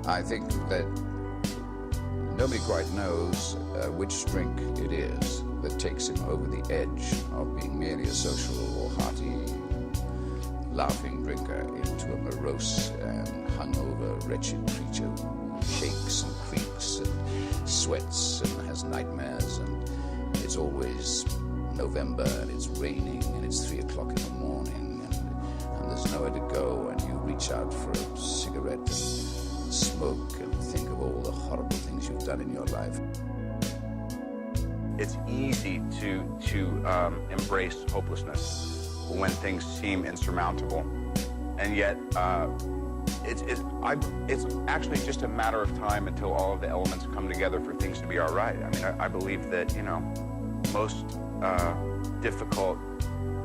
I think that nobody quite knows which drink it is that takes him over the edge of being merely a social or hearty, laughing drinker into a morose and hungover, wretched creature who shakes and creaks and sweats and has nightmares, and it's always November and it's raining and it's 3 o'clock in the morning and there's nowhere to go, and you reach out for a cigarette and smoke and think of all the horrible things you've done in your life. It's easy to embrace hopelessness when things seem insurmountable, and yet it's actually just a matter of time until all of the elements come together for things to be all right. I mean, I believe that, you know, most difficult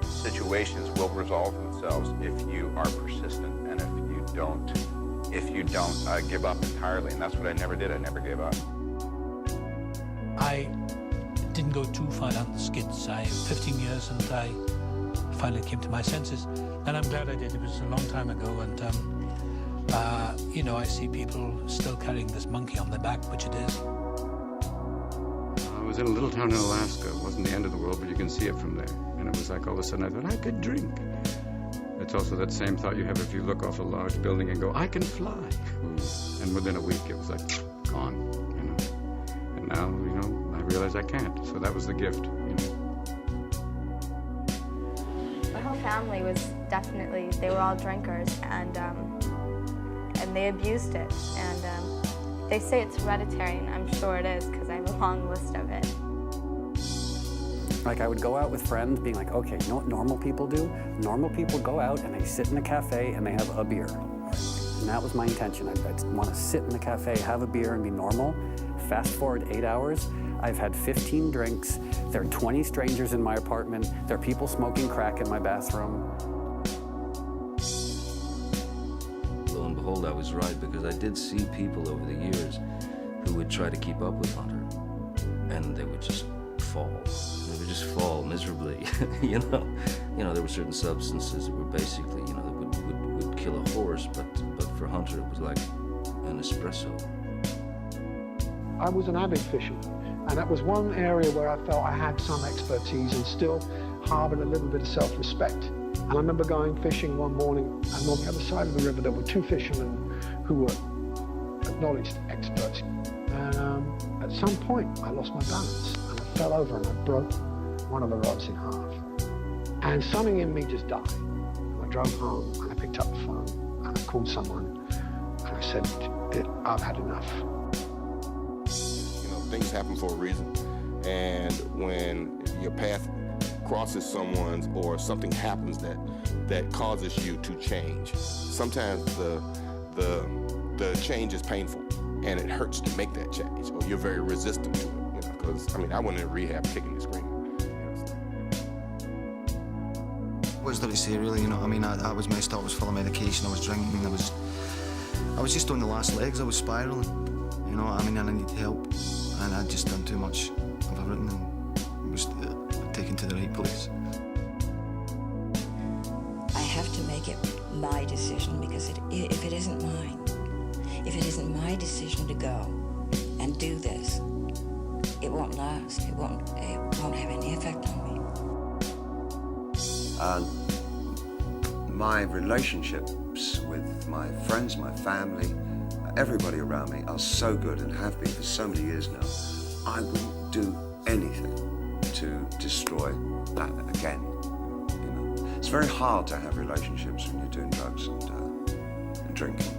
situations will resolve themselves if you are persistent and if you don't give up entirely. And that's what I never did. I never gave up. I didn't go too far down the skids. I 15 years and I finally came to my senses, and I'm glad I did. It was a long time ago, and you know, I see people still carrying this monkey on their back, which it is. I was in a little town in Alaska. It wasn't the end of the world, but you can see it from there. And it was like all of a sudden I thought, I could drink. It's also that same thought you have if you look off a large building and go, I can fly. And within a week it was like, gone, you know. And now, you know, I realize I can't. So that was the gift, you know. My whole family was definitely, they were all drinkers, and they abused it. And they say it's hereditary, and I'm sure it is, because I have a long list of it. Like, I would go out with friends being like, okay, you know what normal people do? Normal people go out and they sit in a cafe and they have a beer. And that was my intention. I'd want to sit in the cafe, have a beer, and be normal. Fast forward 8 hours, I've had 15 drinks. There are 20 strangers in my apartment. There are people smoking crack in my bathroom. Lo and behold, I was right, because I did see people over the years who would try to keep up with Hunter, and they would just fall. They would just fall miserably, you know. You know, there were certain substances that were basically, you know, that would kill a horse, but for Hunter it was like an espresso. I was an avid fisherman, and that was one area where I felt I had some expertise and still harbored a little bit of self-respect. And I remember going fishing one morning, and on the other side of the river there were two fishermen who were acknowledged experts. And at some point I lost my balance, and I fell over and I broke one of the rods in half. And something in me just died. And I drove home and I picked up the phone and I called someone and I said, I've had enough. Things happen for a reason, and when your path crosses someone's or something happens that causes you to change, sometimes the change is painful and it hurts to make that change, or you're very resistant to it, you know, because I mean I went in rehab kicking and screaming. What's there to say, really? You know, I mean, I was messed up, I was full of medication, I was drinking, I was just on the last legs, I was spiraling, you know, I mean, and I needed help. And I'd just done too much of everything and was taken to the right place. I have to make it my decision, because if it isn't mine, if it isn't my decision to go and do this, it won't last. It won't have any effect on me. My relationships with my friends, my family, everybody around me are so good and have been for so many years now. I wouldn't do anything to destroy that again. You know, it's very hard to have relationships when you're doing drugs and drinking.